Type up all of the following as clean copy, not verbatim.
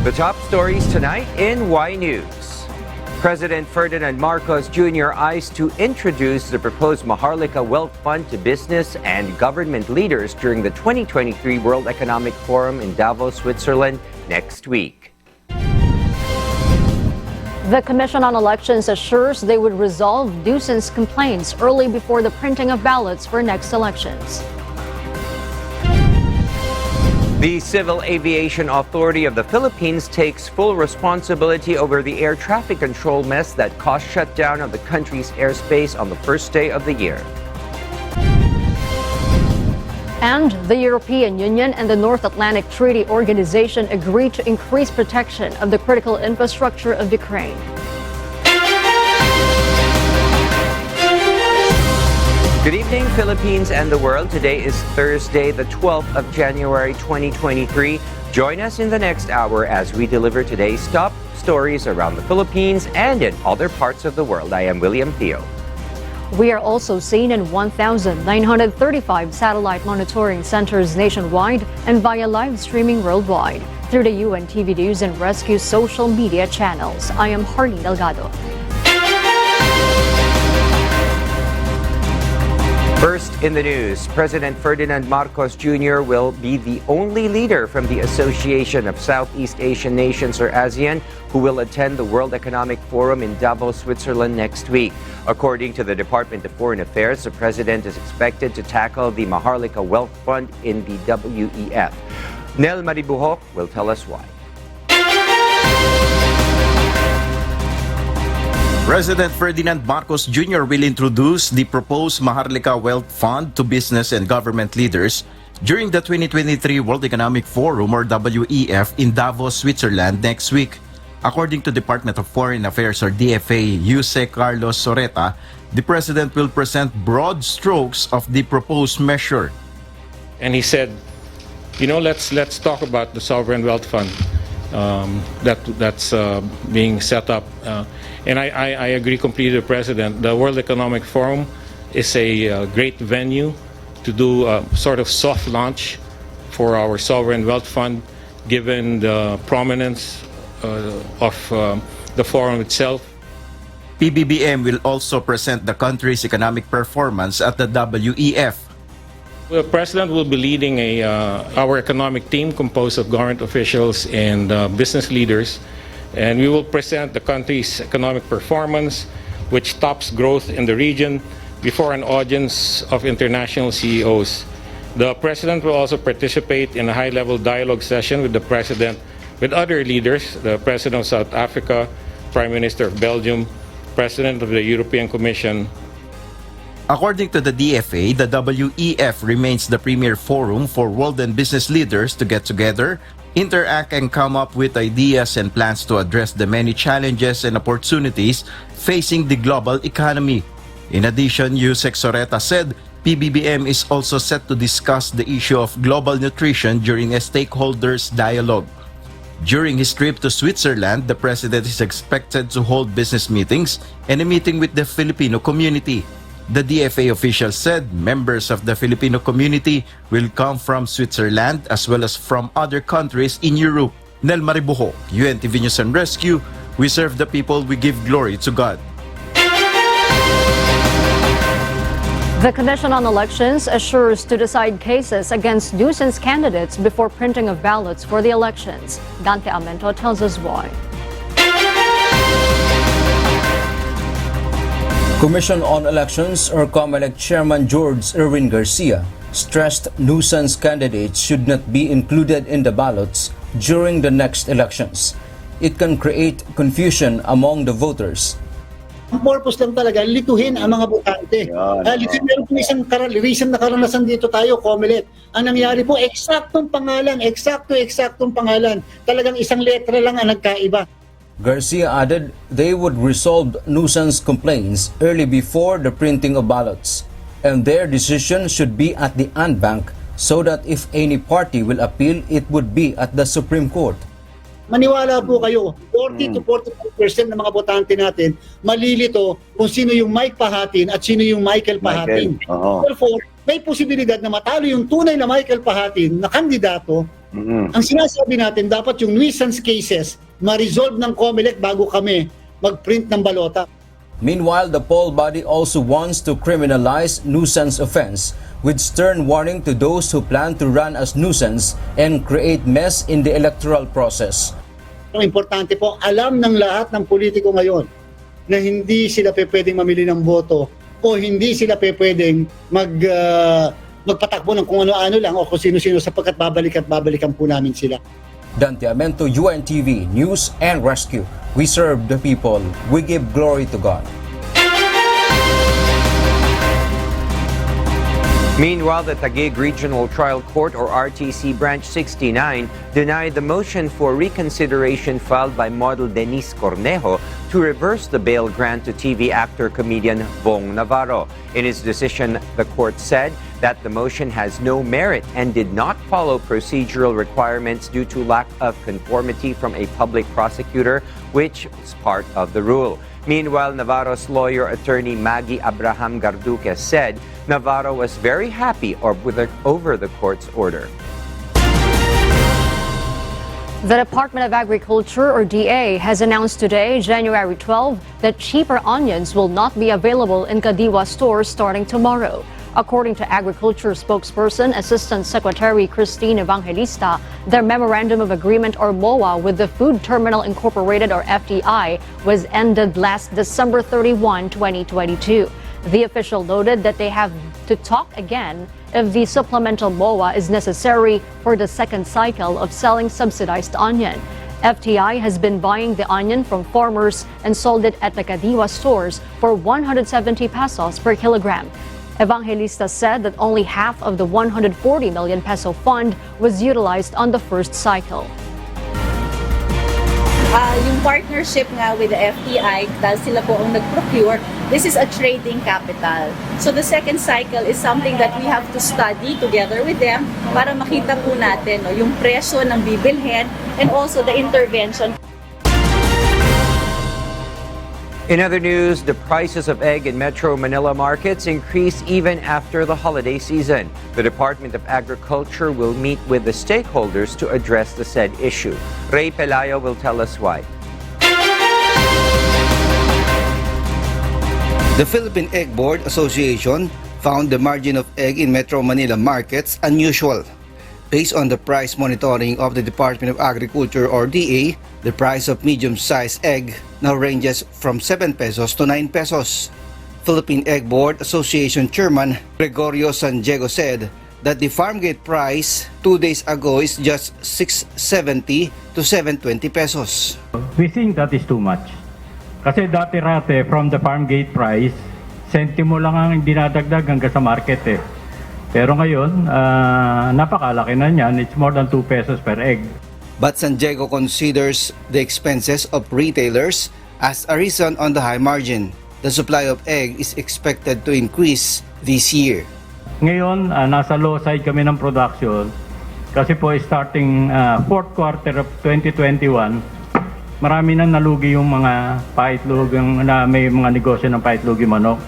The top stories tonight in Y News. President Ferdinand Marcos Jr. eyes to introduce the proposed Maharlika Wealth Fund to business and government leaders during the 2023 World Economic Forum in Davos, Switzerland next week. The Commission on Elections assures they would resolve nuisance complaints early before the printing of ballots for next elections. The Civil Aviation Authority of the Philippines takes full responsibility over the air traffic control mess that caused shutdown of the country's airspace on the first day of the year. And the European Union and the North Atlantic Treaty Organization agreed to increase protection of the critical infrastructure of Ukraine. Good evening, Philippines and the world. Today is Thursday, the 12th of January, 2023. Join us in the next hour as we deliver today's top stories around the Philippines and in other parts of the world. I am William Theo. We are also seen in 1,935 satellite monitoring centers nationwide and via live streaming worldwide through the UNTV News and Rescue social media channels. I am Harleen Delgado. First in the news, President Ferdinand Marcos Jr. will be the only leader from the Association of Southeast Asian Nations, or ASEAN, who will attend the World Economic Forum in Davos, Switzerland next week. According to the Department of Foreign Affairs, the president is expected to tackle the Maharlika Wealth Fund in the WEF. Nel Maribuhok will tell us why. President Ferdinand Marcos Jr. will introduce the proposed Maharlika Wealth Fund to business and government leaders during the 2023 World Economic Forum, or WEF, in Davos, Switzerland next week. According to Department of Foreign Affairs, or DFA, Jose Carlos Soreta, the president will present broad strokes of the proposed measure. And he said, let's talk about the Sovereign Wealth Fund that's being set up. And I agree completely with the President. The World Economic Forum is a great venue to do a sort of soft launch for our Sovereign Wealth Fund, given the prominence of the forum itself. PBBM will also present the country's economic performance at the WEF. The President will be leading our economic team composed of government officials and business leaders. And we will present the country's economic performance, which tops growth in the region, before an audience of international CEOs. The President will also participate in a high-level dialogue session with the President, with other leaders, the President of South Africa, Prime Minister of Belgium, President of the European Commission. According to the DFA, the WEF remains the premier forum for world and business leaders to get together, interact, and come up with ideas and plans to address the many challenges and opportunities facing the global economy. In addition, Yusek Soreta said PBBM is also set to discuss the issue of global nutrition during a stakeholders dialogue. During his trip to Switzerland, the president is expected to hold business meetings and a meeting with the Filipino community. The DFA official said members of the Filipino community will come from Switzerland as well as from other countries in Europe. Nel Maribuhok, UNTV News and Rescue. We serve the people, we give glory to God. The Commission on Elections assures to decide cases against nuisance candidates before printing of ballots for the elections. Dante Amento tells us why. Commission on Elections, or COMELEC Chairman George Erwin Garcia, stressed nuisance candidates should not be included in the ballots during the next elections. It can create confusion among the voters. Ang purpose lang talaga, lituhin ang mga botante. Meron po isang recent na karanasan dito tayo, COMELEC. Ang nangyari po, eksaktong pangalan. Talagang isang letra lang ang nagkaiba. Garcia added they would resolve nuisance complaints early before the printing of ballots, and their decision should be at the ANBank so that if any party will appeal, it would be at the Supreme Court. Maniwala po kayo, 40 to 45% ng mga botante natin malilito kung sino yung Mike Pahatin at sino yung Michael Pahatin. Therefore, may posibilidad na matalo yung tunay na Michael Pahatin na kandidato Ang sinasabi natin, dapat yung nuisance cases ma-resolve ng COMELEC bago kami mag-print ng balota. Meanwhile, the poll body also wants to criminalize nuisance offense with stern warning to those who plan to run as nuisance and create mess in the electoral process. Ang importante po, alam ng lahat ng politiko ngayon na hindi sila pwedeng mamili ng boto o hindi sila pwedeng magpatakbo ng kung ano-ano lang o kung sino-sino sapagkat babalik at babalikan po namin sila. Dante Amento, UNTV News and Rescue. We serve the people. We give glory to God. Meanwhile, the Taguig Regional Trial Court, or RTC Branch 69, denied the motion for reconsideration filed by model Denise Cornejo to reverse the bail grant to TV actor-comedian Bong Navarro. In its decision, the court said that the motion has no merit and did not follow procedural requirements due to lack of conformity from a public prosecutor, which was part of the rule. Meanwhile, Navarro's lawyer, attorney Maggie Abraham Garduque, said Navarro was very happy over the court's order. The Department of Agriculture, or DA, has announced today, January 12, that cheaper onions will not be available in Kadiwa stores starting tomorrow. According to Agriculture spokesperson, Assistant Secretary Christine Evangelista, their Memorandum of Agreement, or MOA, with the Food Terminal Incorporated, or FTI, was ended last December 31, 2022. The official noted that they have to talk again if the supplemental MOA is necessary for the second cycle of selling subsidized onion. FTI has been buying the onion from farmers and sold it at the Kadiwa stores for 170 pesos per kilogram. Evangelista said that only half of the 140 million peso fund was utilized on the first cycle. Yung partnership nga with the FTI, dahil sila po ang nag-procure, this is a trading capital. So the second cycle is something that we have to study together with them para makita po natin yung presyo ng bibilhin and also the intervention. In other news, the prices of egg in Metro Manila markets increase even after the holiday season. The Department of Agriculture will meet with the stakeholders to address the said issue. Ray Pelayo will tell us why. The Philippine Egg Board Association found the margin of egg in Metro Manila markets unusual. Based on the price monitoring of the Department of Agriculture, or DA, the price of medium-sized egg now ranges from 7 pesos to 9 pesos. Philippine Egg Board Association Chairman Gregorio San Diego said that the farm gate price 2 days ago is just 670 to 720 pesos. We think that is too much. Kasi dati-rate from the farm gate price, sentimo lang ang dinadagdag hanggang sa market eh. Pero ngayon, napakalaki na niyan. It's more than 2 pesos per egg. But San Diego considers the expenses of retailers as a reason on the high margin. The supply of egg is expected to increase this year. Ngayon, nasa low side kami ng production. Kasi po starting fourth quarter of 2021, marami nang nalugi yung mga paitlog, may mga negosyo ng paitlog yung manok.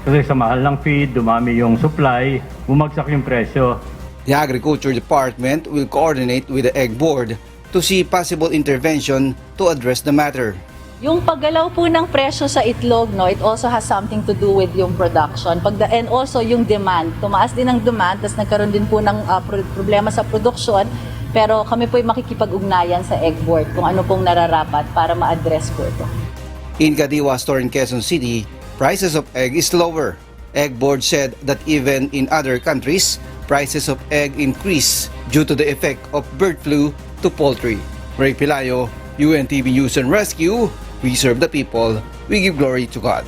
Kasi sa mahal ng feed, dumami yung supply, bumagsak yung presyo. The Agriculture Department will coordinate with the Egg Board to see possible intervention to address the matter. Yung paggalaw po ng presyo sa itlog, it also has something to do with yung production. And also yung demand. Tumaas din ang demand, tapos nagkaroon din po ng problema sa production. Pero kami po ay makikipag-ugnayan sa Egg Board kung ano pong nararapat para ma-address po ito. In Kadiwa store in Quezon City, prices of egg is lower. Egg Board said that even in other countries, prices of egg increase due to the effect of bird flu to poultry. Ray Pelayo, UNTV News and Rescue. We serve the people. We give glory to God.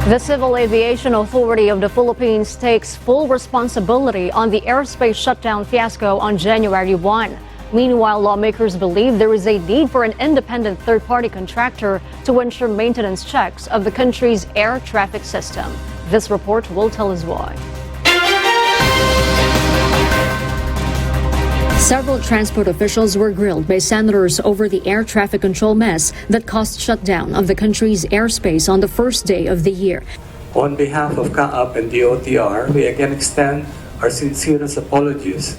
The Civil Aviation Authority of the Philippines takes full responsibility on the airspace shutdown fiasco on January 1. Meanwhile, lawmakers believe there is a need for an independent third-party contractor to ensure maintenance checks of the country's air traffic system. This report will tell us why. Several transport officials were grilled by senators over the air traffic control mess that caused shutdown of the country's airspace on the first day of the year. On behalf of CAAP and DOTR, we again extend our sincerest apologies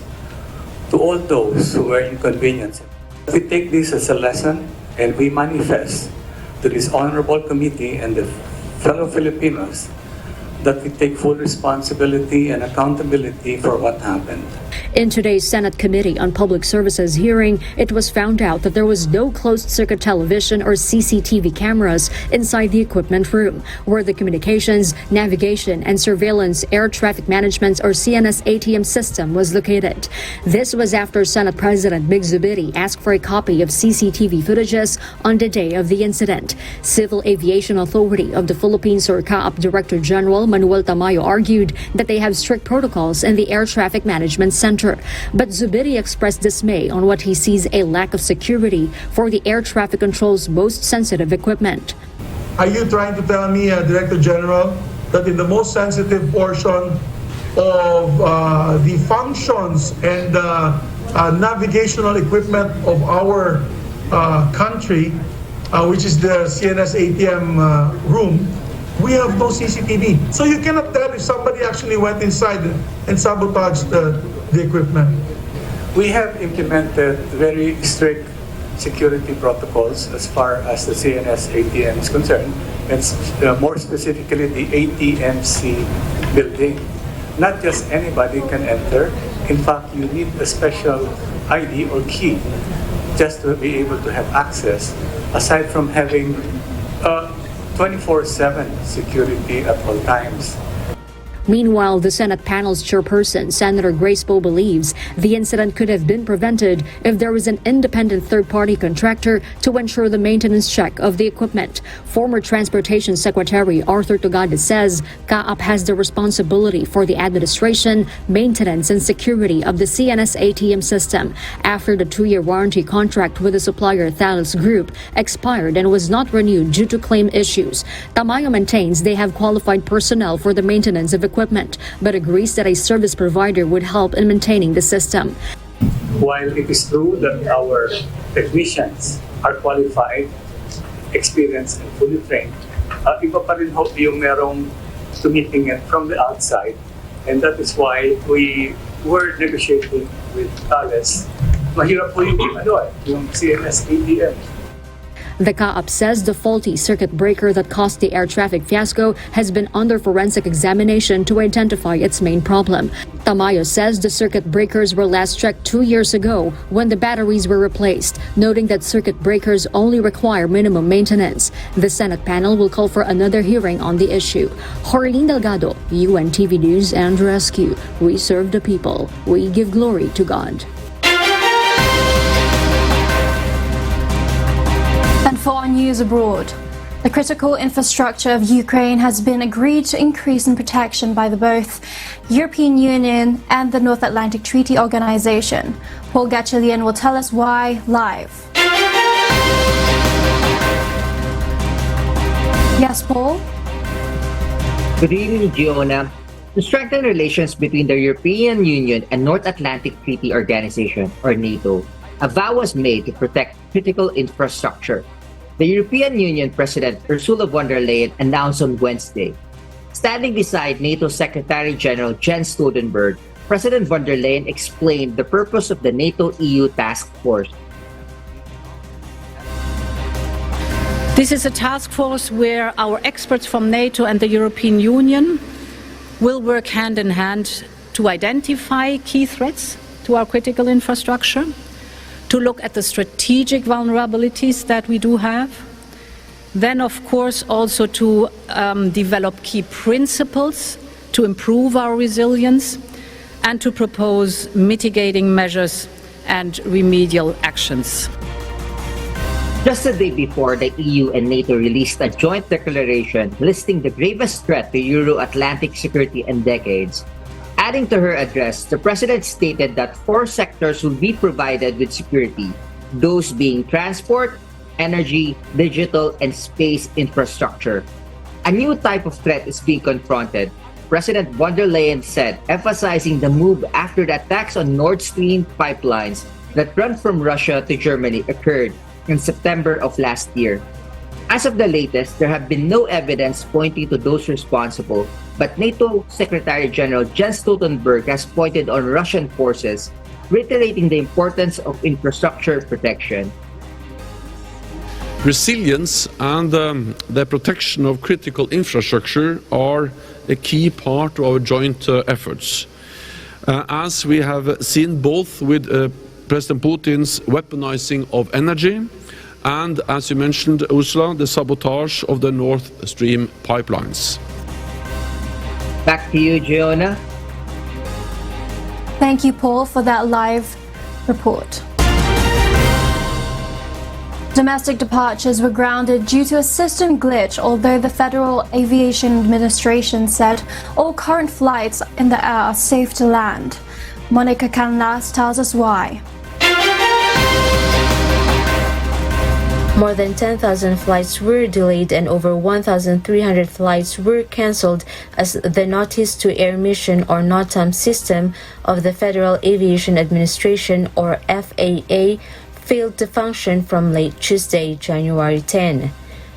to all those who were inconvenienced. We take this as a lesson and we manifest to this honorable committee and the fellow Filipinos that we take full responsibility and accountability for what happened. In today's Senate Committee on Public Services hearing, it was found out that there was no closed-circuit television or CCTV cameras inside the equipment room, where the Communications, Navigation, and Surveillance Air Traffic Management or CNS ATM system was located. This was after Senate President Mig Zubiri asked for a copy of CCTV footages on the day of the incident. Civil Aviation Authority of the Philippines or CAAP Director General Manuel Tamayo argued that they have strict protocols in the Air Traffic Management Center. But Zubiri expressed dismay on what he sees a lack of security for the air traffic control's most sensitive equipment. Are you trying to tell me, Director General, that in the most sensitive portion of the functions and navigational equipment of our country, which is the CNS ATM room, we have no CCTV. So you cannot tell if somebody actually went inside and sabotaged the equipment. We have implemented very strict security protocols as far as the CNS ATM is concerned, and more specifically the ATMC building. Not just anybody can enter. In fact, you need a special ID or key just to be able to have access, aside from having 24/7 security at all times. Meanwhile, the Senate panel's chairperson, Senator Grace Poe, believes the incident could have been prevented if there was an independent third-party contractor to ensure the maintenance check of the equipment. Former Transportation Secretary Arthur Tugada says CAAP has the responsibility for the administration, maintenance, and security of the CNS ATM system after the 2-year warranty contract with the supplier Thales Group expired and was not renewed due to claim issues. Tamayo maintains they have qualified personnel for the maintenance of equipment, but agrees that a service provider would help in maintaining the system. While it is true that our technicians are qualified, experienced, and fully trained, iba pa rin ho yung merong tumitingin from the outside, and that is why we were negotiating with Thales. Mahirap po yung CNS ATM. The CAAP says the faulty circuit breaker that caused the air traffic fiasco has been under forensic examination to identify its main problem. Tamayo says the circuit breakers were last checked 2 years ago when the batteries were replaced, noting that circuit breakers only require minimum maintenance. The Senate panel will call for another hearing on the issue. Jorlene Delgado, UNTV News and Rescue. We serve the people. We give glory to God. And for our news abroad, the critical infrastructure of Ukraine has been agreed to increase in protection by both European Union and the North Atlantic Treaty Organization. Paul Gatchalian will tell us why live. Yes, Paul? Good evening, Giona. To strengthen relations between the European Union and North Atlantic Treaty Organization, or NATO, a vow was made to protect critical infrastructure. The European Union President Ursula von der Leyen announced on Wednesday. Standing beside NATO Secretary General Jens Stoltenberg, President von der Leyen explained the purpose of the NATO-EU task force. This is a task force where our experts from NATO and the European Union will work hand in hand to identify key threats to our critical infrastructure, to look at the strategic vulnerabilities that we do have, then of course also to develop key principles to improve our resilience and to propose mitigating measures and remedial actions. Just a day before, the EU and NATO released a joint declaration listing the gravest threat to Euro-Atlantic security in decades. Adding to her address, the President stated that 4 sectors will be provided with security, those being transport, energy, digital, and space infrastructure. A new type of threat is being confronted, President von der Leyen said, emphasizing the move after the attacks on Nord Stream pipelines that run from Russia to Germany occurred in September of last year. As of the latest, there have been no evidence pointing to those responsible, but NATO Secretary General Jens Stoltenberg has pointed on Russian forces, reiterating the importance of infrastructure protection. Resilience and the protection of critical infrastructure are a key part of our joint efforts. As we have seen both with President Putin's weaponizing of energy and, as you mentioned, Ursula, the sabotage of the Nord Stream pipelines. Back to you, Giona. Thank you, Paul, for that live report. Domestic departures were grounded due to a system glitch, although the Federal Aviation Administration said all current flights in the air are safe to land. Monica Canlas tells us why. More than 10,000 flights were delayed and over 1,300 flights were cancelled as the Notice to Air Mission or NOTAM system of the Federal Aviation Administration or FAA failed to function from late Tuesday, January 10.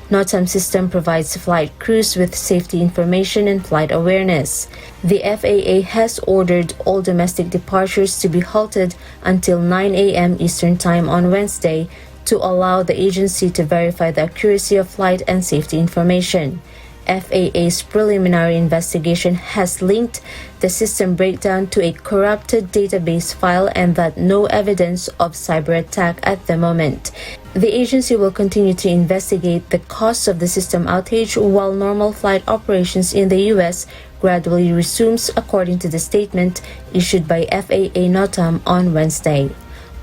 NOTAM system provides flight crews with safety information and flight awareness. The FAA has ordered all domestic departures to be halted until 9 a.m. Eastern Time on Wednesday to allow the agency to verify the accuracy of flight and safety information. FAA's preliminary investigation has linked the system breakdown to a corrupted database file and that no evidence of cyber attack at the moment. The agency will continue to investigate the cause of the system outage while normal flight operations in the U.S. gradually resumes, according to the statement issued by FAA NOTAM on Wednesday.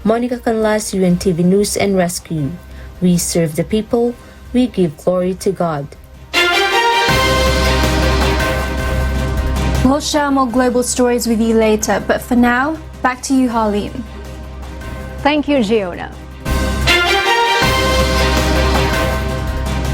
Monica Canlas, UNTV News and Rescue. We serve the people, we give glory to God. We'll share more global stories with you later, but for now, back to you, Harleen. Thank you, Giona.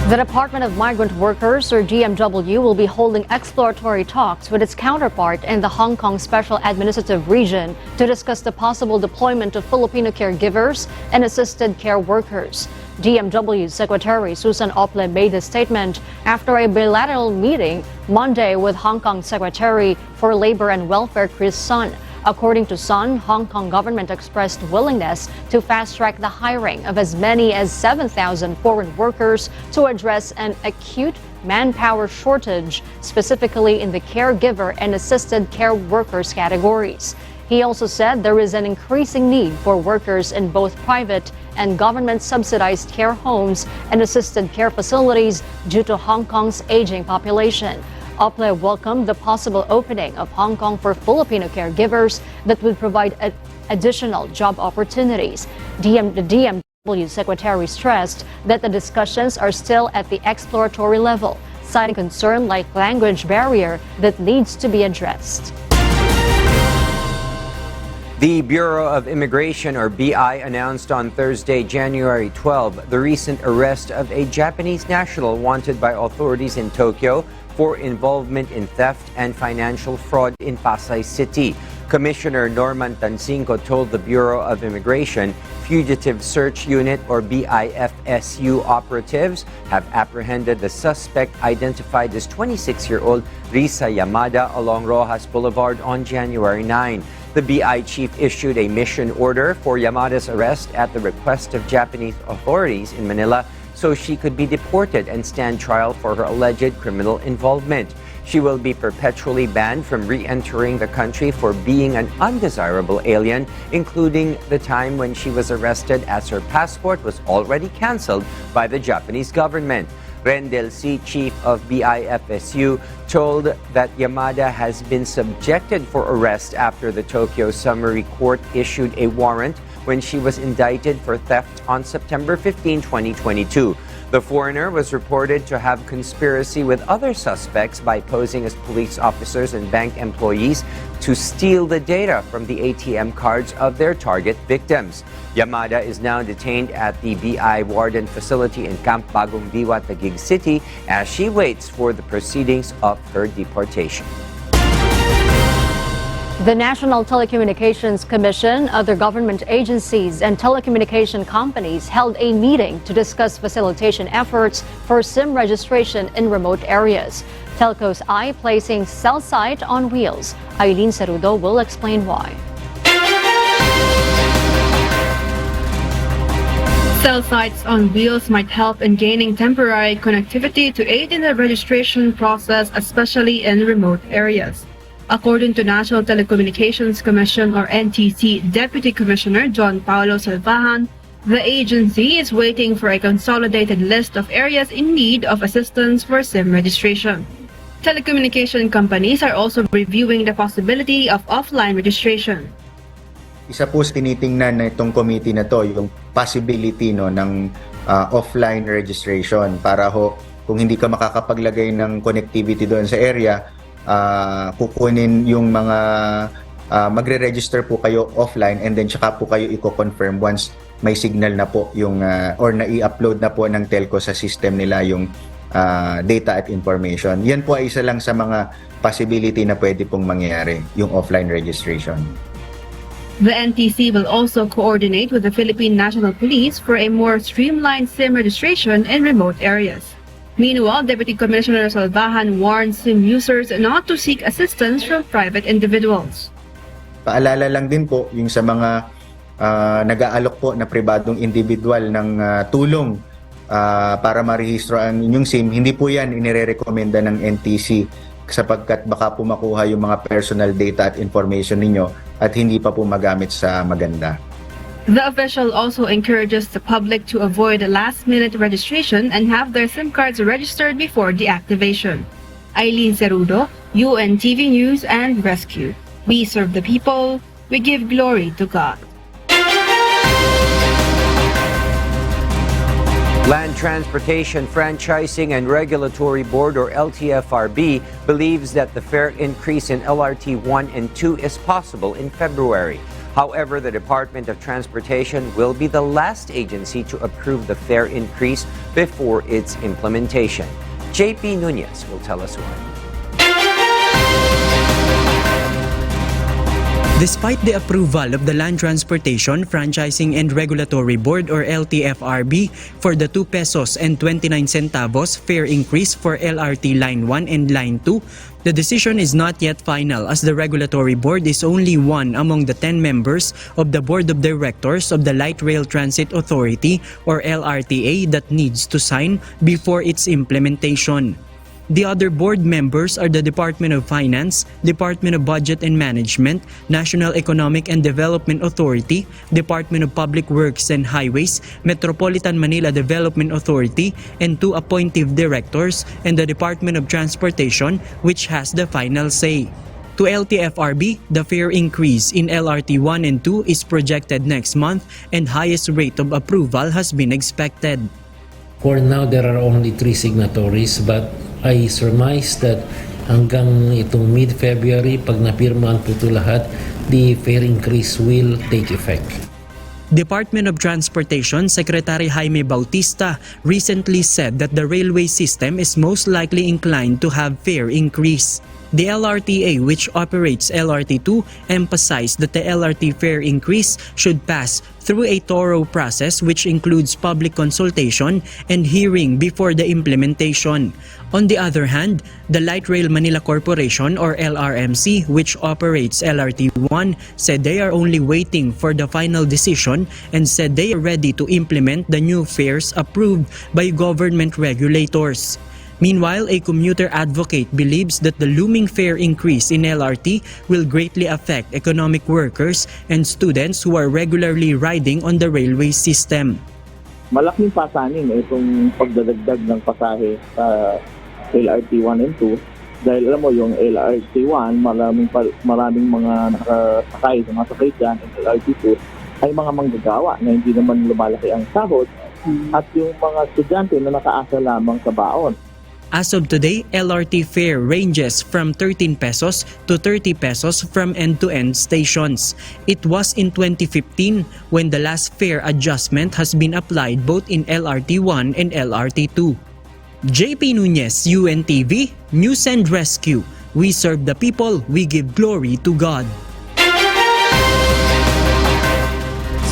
The Department of Migrant Workers, or DMW, will be holding exploratory talks with its counterpart in the Hong Kong Special Administrative Region to discuss the possible deployment of Filipino caregivers and assisted care workers. DMW Secretary Susan Ople made the statement after a bilateral meeting Monday with Hong Kong Secretary for Labor and Welfare Chris Sun. According to Sun, Hong Kong government expressed willingness to fast-track the hiring of as many as 7,000 foreign workers to address an acute manpower shortage, specifically in the caregiver and assisted care workers categories. He also said there is an increasing need for workers in both private and government-subsidized care homes and assisted care facilities due to Hong Kong's aging population. Ople welcomed the possible opening of Hong Kong for Filipino caregivers that would provide additional job opportunities. The DMW Secretary stressed that the discussions are still at the exploratory level, citing concern like language barrier that needs to be addressed. The Bureau of Immigration, or BI, announced on Thursday, January 12, the recent arrest of a Japanese national wanted by authorities in Tokyo for involvement in theft and financial fraud in Pasay City. Commissioner Norman Tansinko told the Bureau of Immigration Fugitive Search Unit, or BIFSU, operatives have apprehended the suspect identified as 26-year-old Risa Yamada along Rojas Boulevard on January 9. The BI chief issued a mission order for Yamada's arrest at the request of Japanese authorities in Manila so she could be deported and stand trial for her alleged criminal involvement. She will be perpetually banned from re-entering the country for being an undesirable alien, including the time when she was arrested as her passport was already canceled by the Japanese government. Rendel C., chief of BIFSU, told that Yamada has been subjected for arrest after the Tokyo Summary Court issued a warrant when she was indicted for theft on September 15, 2022. The foreigner was reported to have conspiracy with other suspects by posing as police officers and bank employees to steal the data from the ATM cards of their target victims. Yamada is now detained at the BI Warden facility in Camp Bagong Diwa, Taguig City, as she waits for the proceedings of her deportation. The National Telecommunications Commission, other government agencies, and telecommunication companies held a meeting to discuss facilitation efforts for SIM registration in remote areas. Telco's eye placing cell site on wheels. Eileen Cerudo will explain why. Cell sites on wheels might help in gaining temporary connectivity to aid in the registration process, especially in remote areas. According to National Telecommunications Commission or NTC Deputy Commissioner John Paulo Salvajan, the agency is waiting for a consolidated list of areas in need of assistance for SIM registration. Telecommunication companies are also reviewing the possibility of offline registration. Isa po tinitingnan na itong committee na to yung possibility ng offline registration para kung hindi ka makakapaglagay ng connectivity doon sa area, kukunin yung mga magre-register po kayo offline and then tsaka po kayo i-confirm once may signal na po yung or na-i-upload na po ng telco sa system nila yung data at information. Yan po ay isa lang sa mga possibility na pwede pong mangyari, yung offline registration. The NTC will also coordinate with the Philippine National Police for a more streamlined SIM registration in remote areas. Meanwhile, Deputy Commissioner Salvajan warns SIM users not to seek assistance from private individuals. Paalala lang din po yung sa mga nag-aalok po na pribadong individual ng tulong para marehistro ang inyong SIM. Hindi po yan inirerekomenda ng NTC sapagkat baka po makuha yung mga personal data at information ninyo at hindi pa po magamit sa maganda. The official also encourages the public to avoid last-minute registration and have their SIM cards registered before deactivation. Eileen Cerudo, UNTV News and Rescue. We serve the people, we give glory to God. Land Transportation Franchising and Regulatory Board or LTFRB believes that the fare increase in LRT 1 and 2 is possible in February. However, the Department of Transportation will be the last agency to approve the fare increase before its implementation. JP Nunez will tell us why. Despite the approval of the Land Transportation, Franchising and Regulatory Board or LTFRB for the 2 pesos and 29 centavos fare increase for LRT Line 1 and Line 2, the decision is not yet final as the Regulatory Board is only one among the 10 members of the Board of Directors of the Light Rail Transit Authority or LRTA that needs to sign before its implementation. The other board members are the Department of Finance, Department of Budget and Management, National Economic and Development Authority, Department of Public Works and Highways, Metropolitan Manila Development Authority, and 2 appointive directors, and the Department of Transportation, which has the final say. To LTFRB, the fare increase in LRT 1 and 2 is projected next month and highest rate of approval has been expected. For now, there are only 3 signatories but I surmise that hanggang itong mid-February, pag napirmahan po ito lahat, the fare increase will take effect. Department of Transportation Secretary Jaime Bautista recently said that the railway system is most likely inclined to have fare increase. The LRTA, which operates LRT2, emphasized that the LRT fare increase should pass through a thorough process which includes public consultation and hearing before the implementation. On the other hand, the Light Rail Manila Corporation or LRMC, which operates LRT1, said they are only waiting for the final decision and said they are ready to implement the new fares approved by government regulators. Meanwhile, a commuter advocate believes that the looming fare increase in LRT will greatly affect economic workers and students who are regularly riding on the railway system. Malaking pasanin itong pagdadagdag ng pasahe sa LRT 1 and 2 dahil alam mo yung LRT 1 maraming mga nakasakay sa mga sakay dyan, and LRT 2 ay mga manggagawa na hindi naman lumalaki ang sahod at yung mga estudyante na nakaasa lamang sa baon. As of today, LRT fare ranges from 13 pesos to 30 pesos from end-to-end stations. It was in 2015 when the last fare adjustment has been applied both in LRT 1 and LRT 2. JP Nunez, UNTV, News and Rescue. We serve the people, we give glory to God.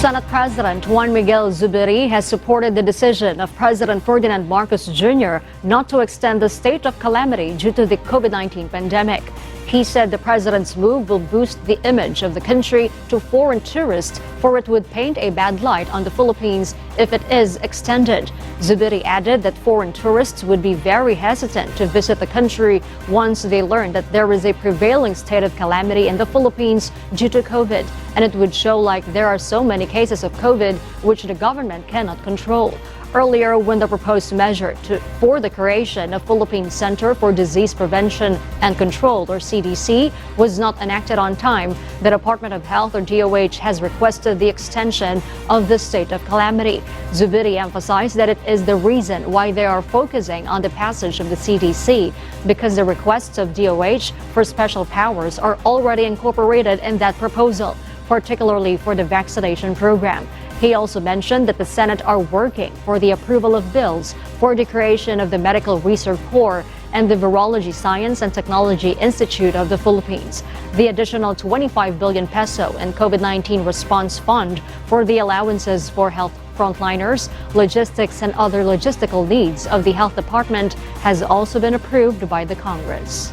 Senate President Juan Miguel Zubiri has supported the decision of President Ferdinand Marcos Jr. not to extend the state of calamity due to the COVID-19 pandemic. He said the president's move will boost the image of the country to foreign tourists, for it would paint a bad light on the Philippines if it is extended. Zubiri added that foreign tourists would be very hesitant to visit the country once they learn that there is a prevailing state of calamity in the Philippines due to COVID, and it would show like there are so many cases of COVID which the government cannot control. Earlier, when the proposed measure for the creation of Philippine Center for Disease Prevention and Control, or CDC, was not enacted on time, the Department of Health, or DOH, has requested the extension of the state of calamity. Zubiri emphasized that it is the reason why they are focusing on the passage of the CDC, because the requests of DOH for special powers are already incorporated in that proposal, particularly for the vaccination program. He also mentioned that the Senate are working for the approval of bills for the creation of the Medical Research Corps and the Virology Science and Technology Institute of the Philippines. The additional 25 billion peso in COVID-19 response fund for the allowances for health frontliners, logistics, and other logistical needs of the Health Department has also been approved by the Congress.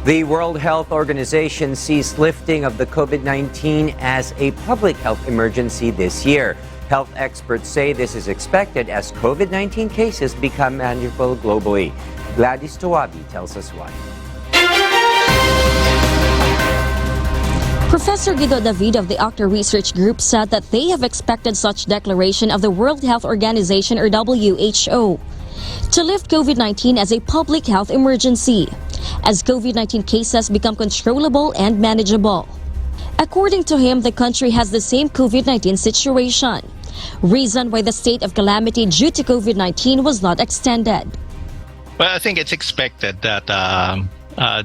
The World Health Organization sees lifting of the COVID-19 as a public health emergency this year. Health experts say this is expected as COVID-19 cases become manageable globally. Gladys Tuabi tells us why. Professor Guido David of the Octa Research Group said that they have expected such declaration of the World Health Organization, or WHO, to lift COVID-19 as a public health emergency, as COVID-19 cases become controllable and manageable. According to him, the country has the same COVID-19 situation, reason why the state of calamity due to COVID-19 was not extended. Well, I think it's expected that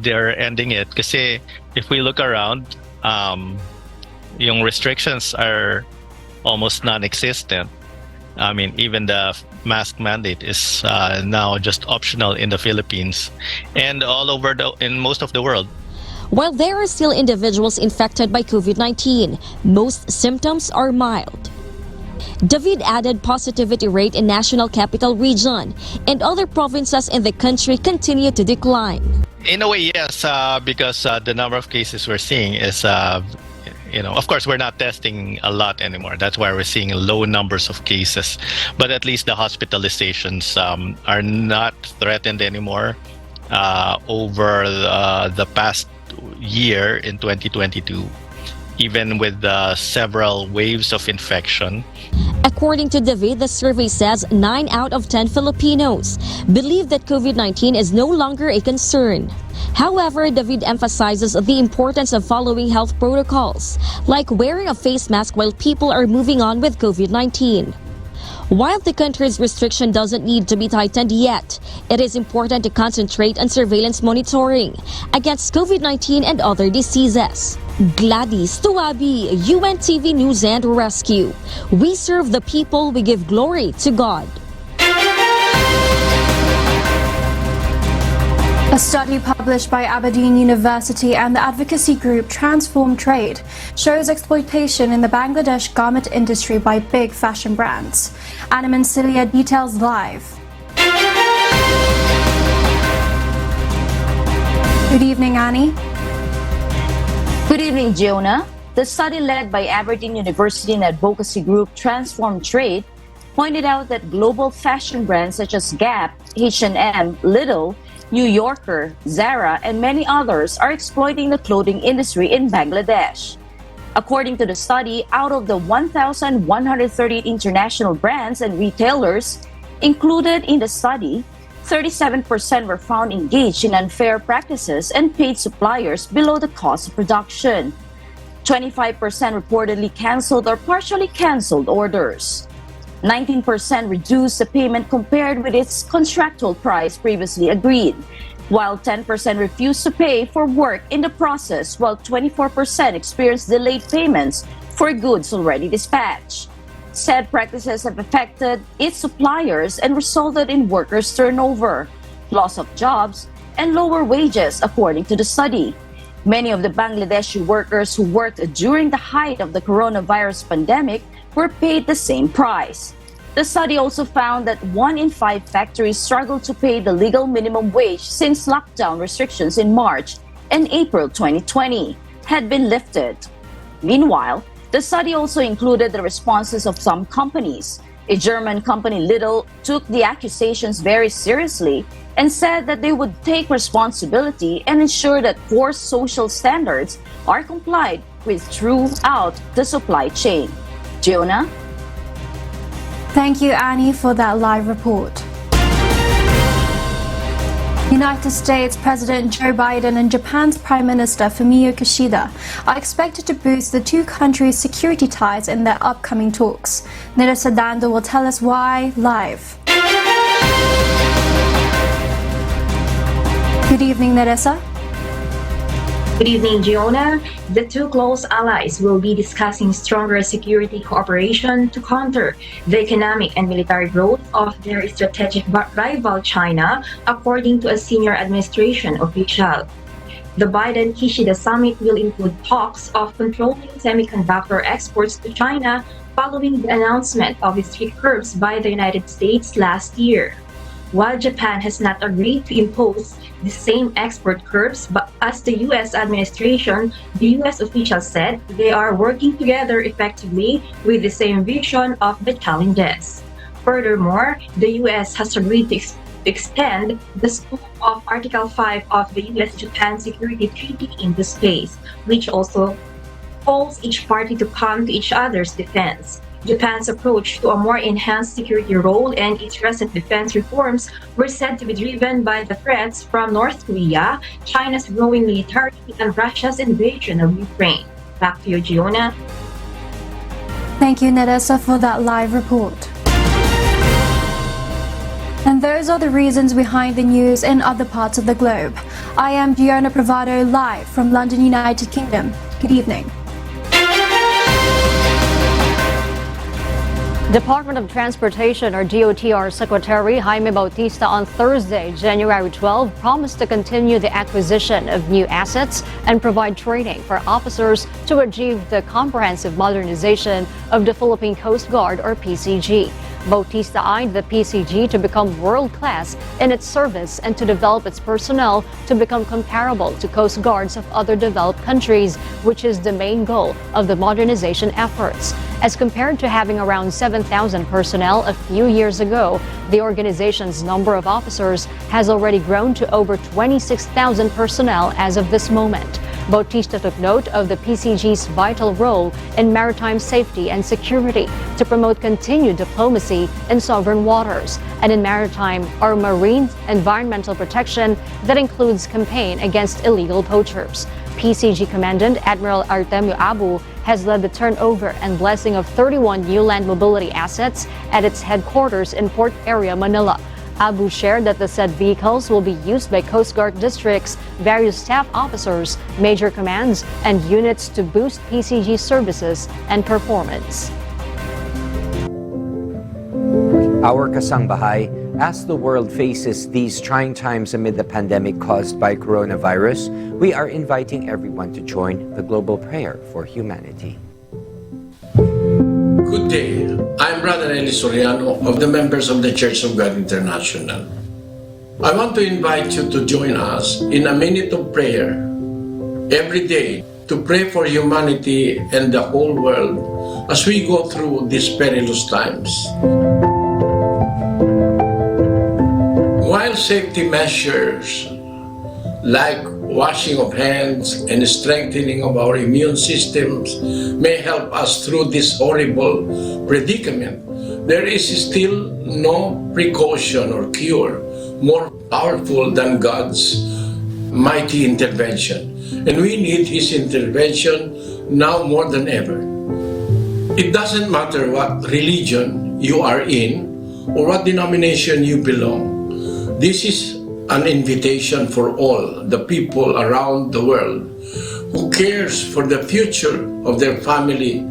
they're ending it kasi if we look around, yung restrictions are almost non-existent. I mean, even the mask mandate is now just optional in the Philippines and all over in most of the world. While there are still individuals infected by COVID-19, most symptoms are mild. David added positivity rate in National Capital Region and other provinces in the country continue to decline. In a way, yes, because the number of cases we're seeing is of course, we're not testing a lot anymore. That's why we're seeing low numbers of cases. But at least the hospitalizations are not threatened anymore over the past year in 2022, even with several waves of infection. According to David, the survey says 9 out of 10 Filipinos believe that COVID-19 is no longer a concern. However, David emphasizes the importance of following health protocols, like wearing a face mask while people are moving on with COVID-19. While the country's restriction doesn't need to be tightened yet, it is important to concentrate on surveillance monitoring against COVID-19 and other diseases. Gladys Tuabi, UNTV News and Rescue. We serve the people, we give glory to God. A study published by Aberdeen University and the advocacy group Transform Trade shows exploitation in the Bangladesh garment industry by big fashion brands. Anna Mancilia details live. Good evening, Annie. Good evening, Jonah. The study led by Aberdeen University and advocacy group Transform Trade pointed out that global fashion brands such as Gap, H&M, Lidl, New Yorker, Zara, and many others are exploiting the clothing industry in Bangladesh. According to the study, out of the 1,138 international brands and retailers included in the study, 37% were found engaged in unfair practices and paid suppliers below the cost of production. 25% reportedly canceled or partially canceled orders. 19% reduced the payment compared with its contractual price previously agreed, while 10% refused to pay for work in the process, while 24% experienced delayed payments for goods already dispatched. Said practices have affected its suppliers and resulted in workers' turnover, loss of jobs, and lower wages, according to the study. Many of the Bangladeshi workers who worked during the height of the coronavirus pandemic were paid the same price. The study also found that 1 in 5 factories struggled to pay the legal minimum wage since lockdown restrictions in March and April 2020 had been lifted. Meanwhile, the study also included the responses of some companies. A German company, Lidl, took the accusations very seriously and said that they would take responsibility and ensure that core social standards are complied with throughout the supply chain. Jonah? Thank you, Annie, for that live report. United States President Joe Biden and Japan's Prime Minister Fumio Kishida are expected to boost the two countries' security ties in their upcoming talks. Nerissa Dando will tell us why live. Good evening, Nerissa. Good evening, Giona. The two close allies will be discussing stronger security cooperation to counter the economic and military growth of their strategic rival China, according to a senior administration official. The Biden-Kishida summit will include talks of controlling semiconductor exports to China following the announcement of strict curbs by the United States last year. While Japan has not agreed to impose the same export curbs, but as the U.S. administration, the U.S. officials said they are working together effectively with the same vision of the challenges. Furthermore, the U.S. has agreed to extend the scope of Article 5 of the U.S.-Japan Security Treaty into space, which also calls each party to come to each other's defense. Japan's approach to a more enhanced security role and its recent defense reforms were said to be driven by the threats from North Korea, China's growing military, and Russia's invasion of Ukraine. Back to you, Giona. Thank you, Nerissa, for that live report. And those are the reasons behind the news in other parts of the globe. I am Giona Pravado, live from London, United Kingdom. Good evening. Department of Transportation or DOTR Secretary Jaime Bautista on Thursday, January 12, promised to continue the acquisition of new assets and provide training for officers to achieve the comprehensive modernization of the Philippine Coast Guard or PCG. Bautista eyed the PCG to become world-class in its service and to develop its personnel to become comparable to Coast Guards of other developed countries, which is the main goal of the modernization efforts. As compared to having around 7,000 personnel a few years ago, the organization's number of officers has already grown to over 26,000 personnel as of this moment. Bautista took note of the PCG's vital role in maritime safety and security to promote continued diplomacy in sovereign waters and in maritime or marine environmental protection that includes campaign against illegal poachers. PCG Commandant Admiral Artemio Abu has led the turnover and blessing of 31 new land mobility assets at its headquarters in Port Area, Manila. Abu shared that the said vehicles will be used by Coast Guard districts, various staff officers, major commands, and units to boost PCG services and performance. Our kasangbahay, as the world faces these trying times amid the pandemic caused by coronavirus, we are inviting everyone to join the global prayer for humanity. Good day. I'm Brother Eli Soriano of the members of the Church of God International. I want to invite you to join us in a minute of prayer every day to pray for humanity and the whole world as we go through these perilous times. While safety measures like washing of hands and strengthening of our immune systems may help us through this horrible predicament, there is still no precaution or cure more powerful than God's mighty intervention. And we need His intervention now more than ever. It doesn't matter what religion you are in or what denomination you belong. This is an invitation for all the people around the world who cares for the future of their family,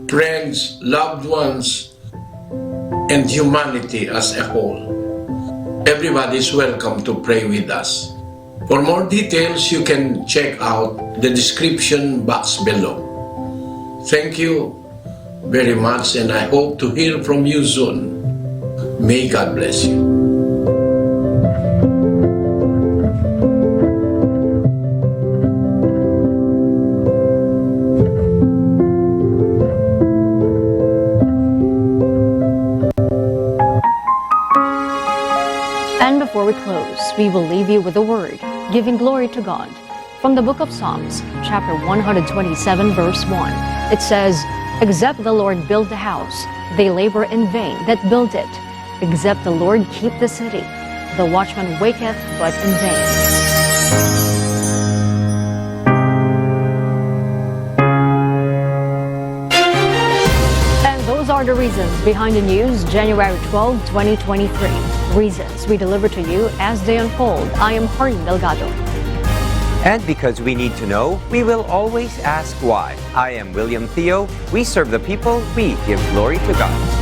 friends, loved ones, and humanity as a whole. everybody is welcome to pray with us. For more details, you can check out the description box below. Thank you very much, and I hope to hear from you soon. May God bless you. And before we close, we will leave you with a word, giving glory to God. From the book of Psalms, chapter 127, verse 1, it says, "Except the Lord build the house, they labor in vain that build it. Except the Lord keep the city, the watchman waketh but in vain." And those are the reasons behind the news, January 12, 2023. Reasons we deliver to you as they unfold. I am Harleen Delgado. And because we need to know, we will always ask why. I am William Theo. We serve the people. We give glory to God.